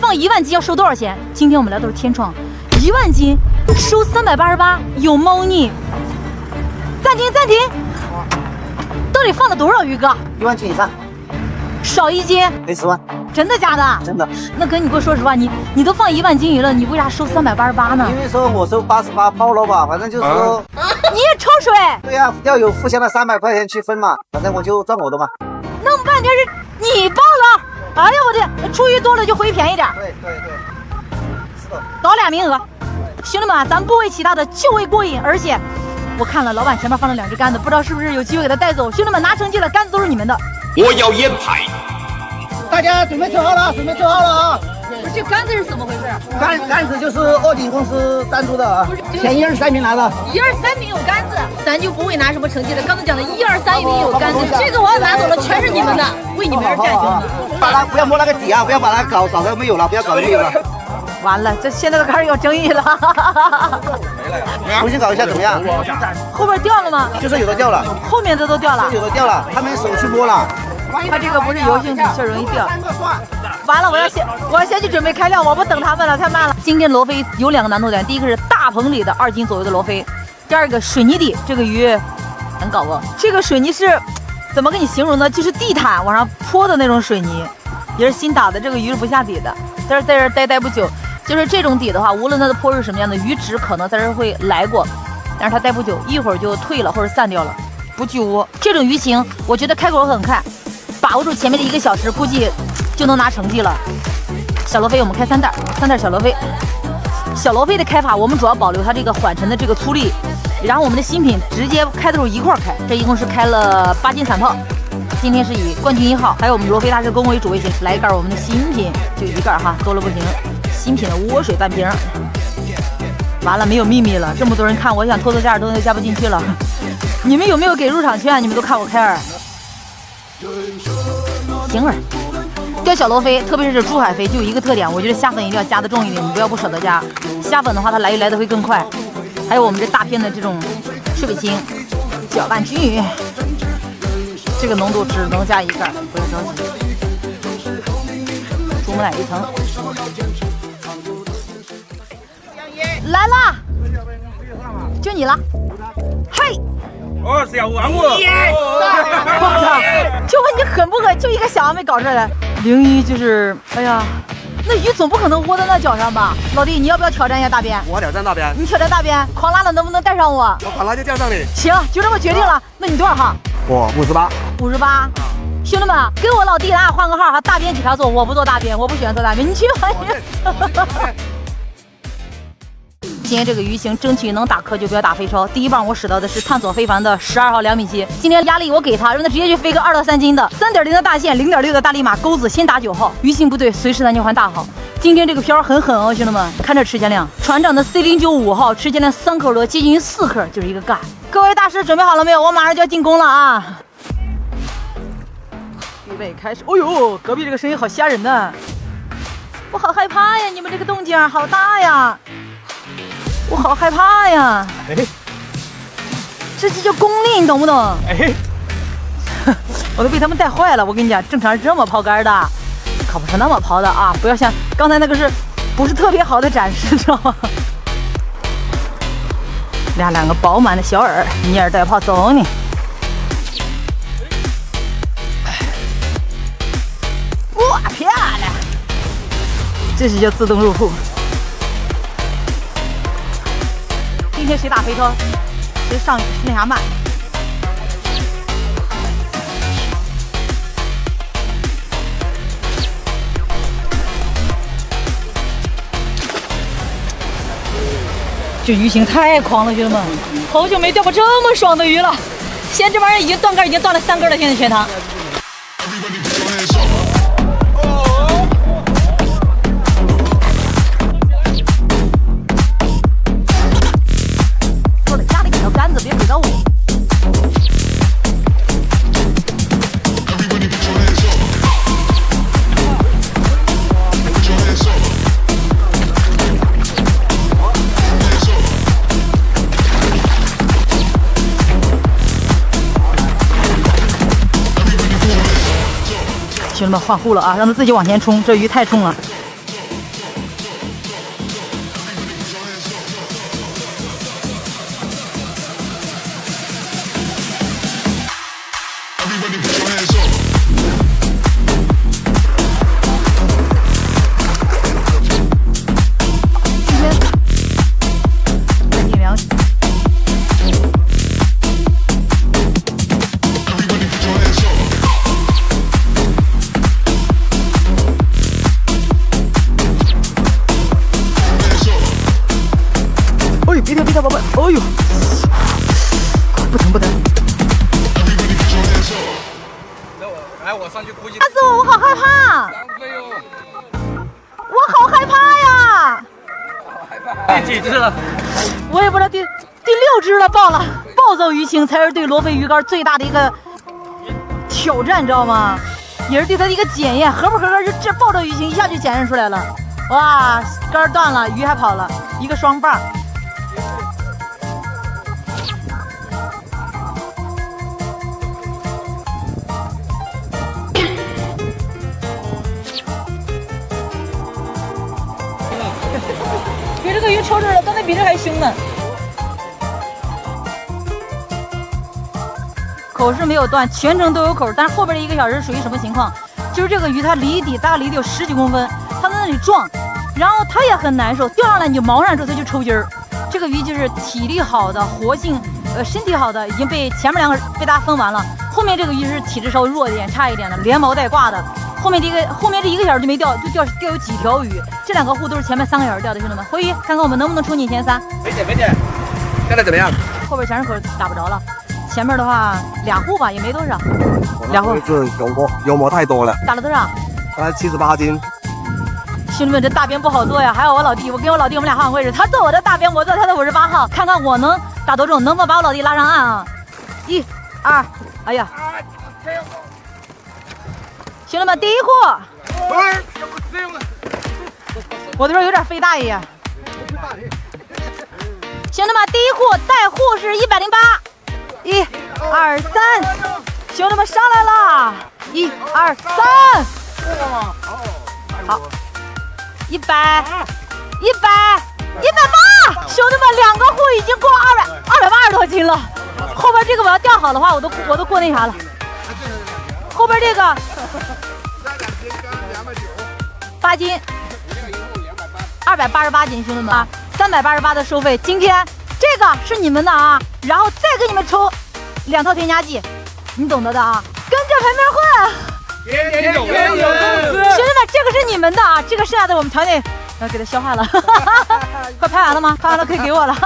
放1万斤要收多少钱？今天我们来都是天创，1万斤收388，有猫腻。暂停暂停，到底放了多少鱼哥？1万斤以上，少1斤赔10万。真的假的？真的。那哥，你给我说实话，你都放1万斤鱼了，你为啥收388呢？因为说我收88包了吧，反正就是说。你也抽水？对呀，要有互相的300块钱去分嘛，反正我就赚我的嘛。弄半天是你报了？哎呀我的，出鱼多了就回便宜点。对，是的。搞2名额，兄弟们，咱不为其他的，就为过瘾。而且我看了老板前面放了2只杆子，不知道是不是有机会给他带走。兄弟们拿成绩了，杆子都是你们的。我要烟牌。大家准备抽好了，准备抽好了啊！这杆子是怎么回事？杆子就是二井公司赞助的啊，前1、2、3名拿的。1、2、3名有杆子，咱就不会拿什么成绩了。刚才讲的1、2、3名有杆子，这个我要拿走了，全是你们的，为你们而战，兄弟。把它不要摸那个底啊，不要把它搞得没有了，不要搞得没有了。完了，这现在都开始有争议了。重新搞一下怎么样？后边掉了吗？就是有的掉了，后面的都掉了，有的掉了，他们手去摸了。他这个不是油性底下容易掉。完了，我要先去准备开料，我不等他们了，太慢了。今天罗非有2个难度点，第一个是大棚里的2斤左右的罗非，第二个水泥底，这个鱼难搞不？这个水泥是怎么跟你形容呢？就是地毯往上泼的那种水泥，也是新打的，这个鱼是不下底的，但是在这待不久。就是这种底的话，无论它的坡是什么样的，鱼质可能在这会来过，但是它待不久，一会儿就退了或者散掉了，不久。这种鱼情，我觉得开口很快，把握住前面的1个小时，估计就能拿成绩了。小罗非我们开3袋，3袋小罗非。小罗非的开法，我们主要保留它这个缓沉的这个粗粒，然后我们的新品直接开的时候一块开，这一共是开了8斤散炮。今天是以冠军1号，还有我们罗非大师公为主为来一杆我们的新品，就1杆哈，多了不行。新品的涡水半瓶，完了没有秘密了，这么多人看，我想偷加点东西加不进去了。你们有没有给入场券？你们都看我开饵。行饵，钓小罗非，特别是珠海非，就有一个特点，我觉得虾粉一定要加的重一点，你不要不舍得加。虾粉的话，它来的会更快。还有我们这大片的这种赤尾青，搅拌均匀。这个浓度只能加1杆，不要着急。朱母奶1层。来啦，就你了，嘿！哦，小玩物，就问你狠不狠？就一个小还没搞出来。01就是，哎呀，那鱼总不可能窝在那脚上吧？老弟，你要不要挑战一下大边？我挑战大边。你挑战大边，狂拉了能不能带上我？我狂拉就钓上你。行，就这么决定了。那你多少号？我58。58。兄弟们，跟我老弟咱俩换个号哈，大边警察做，我不做大边，我不喜欢做大边，你去吧你。今天这个鱼情争取能打壳就不要打飞超。第一棒我使到的是探索非凡的12号2.7米。今天压力我给他，让他直接去飞个2到3斤的，3.0的大线，0.6的大力马，钩子先打9号。鱼情不对，随时咱就换大号。今天这个漂很狠哦，兄弟们，看这吃咸量，船长的 C095号吃咸量3克多，接近4克，就是一个盖。各位大师准备好了没有？我马上就要进攻了啊！预备开始。哦呦，隔壁这个声音好吓人呢，我好害怕呀！你们这个动静好大呀！我好害怕呀！哎，这叫功力，你懂不懂？哎，我都被他们带坏了。我跟你讲，正常是这么抛竿的，可不是那么抛的啊！不要像刚才那个不是特别好的展示，知道吗？2个饱满的小饵，蔫儿带泡走你！哇，漂亮！这是叫自动入库。今天谁打飞超，谁上那啥慢。这鱼情太狂了，兄弟们，好久没钓过这么爽的鱼了。现在这玩意儿已经断竿，已经断了3根了，现在全塘。兄弟们换护了啊，让他自己往前冲，这鱼太冲了。别跳，宝贝！哎呦，不疼不疼。来，我上去估计。吓死我！我好害怕，我好害怕呀！第几只了？我也不知道第6只了，爆了！暴躁鱼情才是对罗非鱼竿最大的一个挑战，你知道吗？也是对它的一个检验，合不合格？就这暴躁鱼情一下就检验出来了。哇，竿断了，鱼还跑了，一个双棒。比这个鱼抽着了，刚才比这还凶呢。口是没有断，全程都有口，但是后边的1个小时属于什么情况？就是这个鱼它离底大概离得有10几公分，它在那里撞，然后它也很难受，钓上来你就毛上之后它就抽筋儿。这个鱼就是体力好的、活性身体好的，已经被前面2个被大家分完了，后面这个鱼是体质稍微弱一点、差一点的，连毛带挂的。后面这1个小时就没钓，就钓有几条鱼，这2个户都是前面3个小时钓的，兄弟们，回鱼看看我们能不能冲进前3。没点，钓的怎么样？后边全是口打不着了，前面的话2户吧，也没多少，2户。油膜太多了，打了多少？大概78斤。兄弟们，这大边不好做呀，还有我老弟，我跟我老弟我们俩换位置，他做我的大边，我做他的58号，看看我能打多重，能不能把我老弟拉上岸啊？1、2，哎呀！兄弟们，第1户，我都说有点费大爷。兄弟们，第1户带户是108，1、2、3，兄弟们上来了，1、2、3，好，100、100、180，兄弟们2个户已经过280多斤了，后边这个我要钓好的话，我都过那啥了。后边这个8斤，288斤，兄弟们啊，388的收费。今天这个是你们的啊，然后再给你们抽2套添加剂，你懂得的啊，跟着陪妹混。天有公司，兄弟们，这个是你们的啊，这个剩下的我们团队给它消化了。快拍完了吗？拍完了可以给我了。